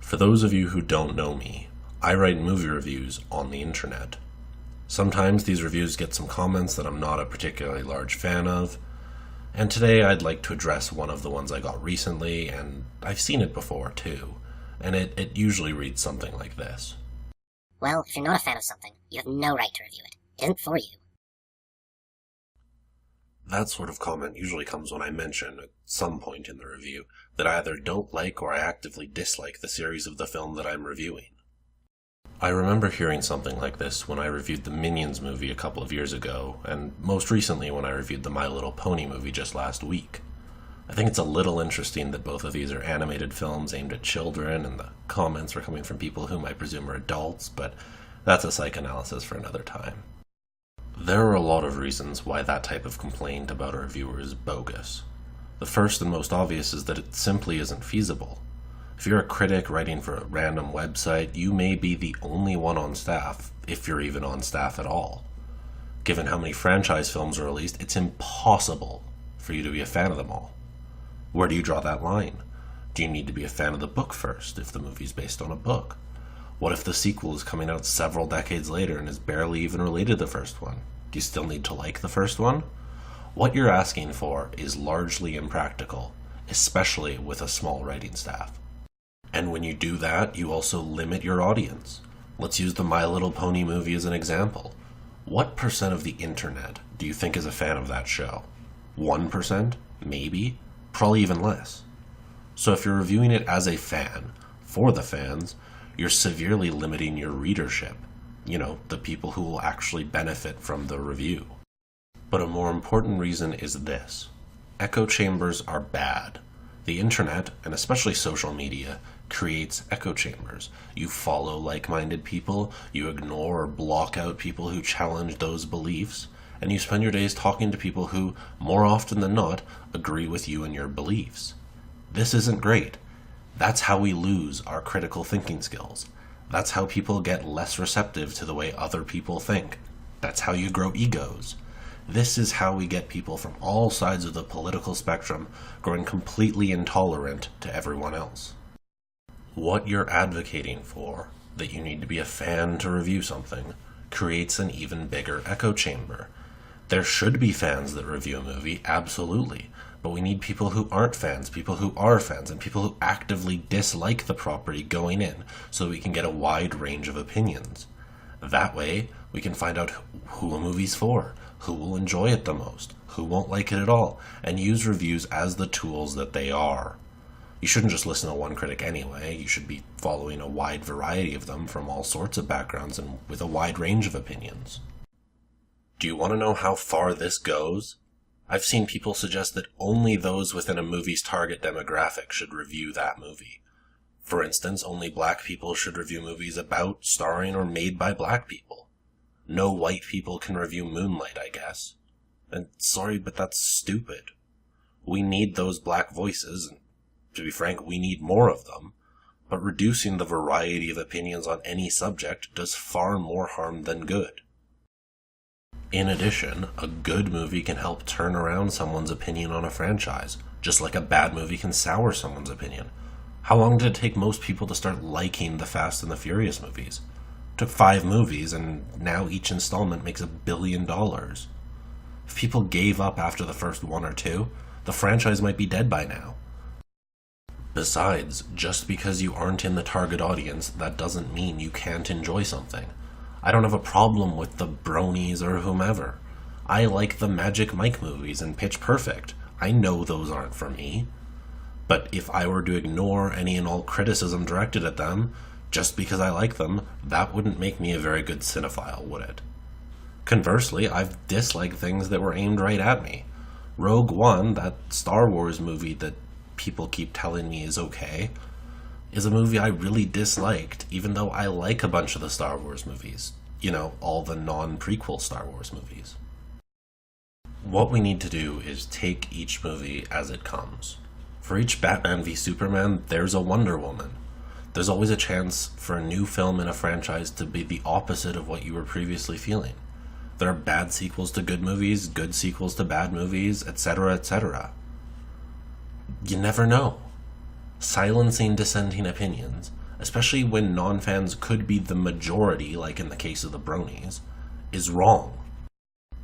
For those of you who don't know me, I write movie reviews on the internet. Sometimes these reviews get some comments that I'm not a particularly large fan of, and today I'd like to address one of the ones I got recently, and I've seen it before too, and it usually reads something like this. Well, if you're not a fan of something, you have no right to review it. It isn't for you. That sort of comment usually comes when I mention, at some point in the review, that I either don't like or I actively dislike the series of the film that I'm reviewing. I remember hearing something like this when I reviewed the Minions movie a couple of years ago, and most recently when I reviewed the My Little Pony movie just last week. I think it's a little interesting that both of these are animated films aimed at children, and the comments were coming from people whom I presume are adults, but that's a psychoanalysis for another time. There are a lot of reasons why that type of complaint about a reviewer is bogus. The first and most obvious is that it simply isn't feasible. If you're a critic writing for a random website, you may be the only one on staff, if you're even on staff at all. Given how many franchise films are released, it's impossible for you to be a fan of them all. Where do you draw that line? Do you need to be a fan of the book first, if the movie's based on a book? What if the sequel is coming out several decades later and is barely even related to the first one? Do you still need to like the first one? What you're asking for is largely impractical, especially with a small writing staff. And when you do that, you also limit your audience. Let's use the My Little Pony movie as an example. What percent of the internet do you think is a fan of that show? 1%? Maybe? Probably even less. So if you're reviewing it as a fan, for the fans, you're severely limiting your readership. You know, the people who will actually benefit from the review. But a more important reason is this. Echo chambers are bad. The internet, and especially social media, creates echo chambers. You follow like-minded people, you ignore or block out people who challenge those beliefs, and you spend your days talking to people who, more often than not, agree with you and your beliefs. This isn't great. That's how we lose our critical thinking skills. That's how people get less receptive to the way other people think. That's how you grow egos. This is how we get people from all sides of the political spectrum growing completely intolerant to everyone else. What you're advocating for, that you need to be a fan to review something, creates an even bigger echo chamber. There should be fans that review a movie, absolutely, but we need people who aren't fans, people who are fans, and people who actively dislike the property going in, so we can get a wide range of opinions. That way, we can find out who a movie's for, who will enjoy it the most, who won't like it at all, and use reviews as the tools that they are. You shouldn't just listen to one critic anyway, you should be following a wide variety of them from all sorts of backgrounds and with a wide range of opinions. Do you want to know how far this goes? I've seen people suggest that only those within a movie's target demographic should review that movie. For instance, only black people should review movies about, starring, or made by black people. No white people can review Moonlight, I guess. And sorry, but that's stupid. We need those black voices, and to be frank, we need more of them, but reducing the variety of opinions on any subject does far more harm than good. In addition, a good movie can help turn around someone's opinion on a franchise, just like a bad movie can sour someone's opinion. How long did it take most people to start liking the Fast and the Furious movies? It took 5 movies, and now each installment makes $1 billion. If people gave up after the first 1 or 2, the franchise might be dead by now. Besides, just because you aren't in the target audience, that doesn't mean you can't enjoy something. I don't have a problem with the Bronies or whomever. I like the Magic Mike movies and Pitch Perfect. I know those aren't for me. But if I were to ignore any and all criticism directed at them, just because I like them, that wouldn't make me a very good cinephile, would it? Conversely, I've disliked things that were aimed right at me. Rogue One, that Star Wars movie that people keep telling me is okay, is a movie I really disliked, even though I like a bunch of the Star Wars movies. You know, all the non-prequel Star Wars movies. What we need to do is take each movie as it comes. For each Batman v Superman, there's a Wonder Woman. There's always a chance for a new film in a franchise to be the opposite of what you were previously feeling. There are bad sequels to good movies, good sequels to bad movies, etc., etc. You never know. Silencing dissenting opinions especially when non-fans could be the majority, like in the case of the Bronies, is wrong.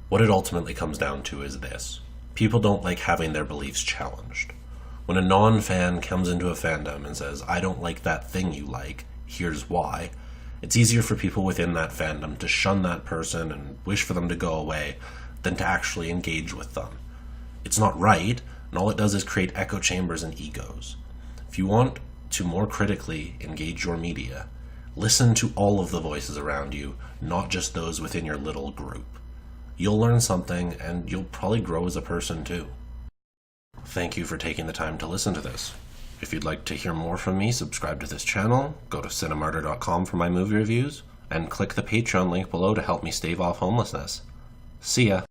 What it ultimately comes down to is this. People don't like having their beliefs challenged. When a non-fan comes into a fandom and says, I don't like that thing you like, here's why, it's easier for people within that fandom to shun that person and wish for them to go away than to actually engage with them. It's not right, and all it does is create echo chambers and egos. If you want to more critically engage your media, listen to all of the voices around you, not just those within your little group. You'll learn something, and you'll probably grow as a person too. Thank you for taking the time to listen to this. If you'd like to hear more from me, subscribe to this channel, go to cinemartyr.com for my movie reviews, and click the Patreon link below to help me stave off homelessness. See ya!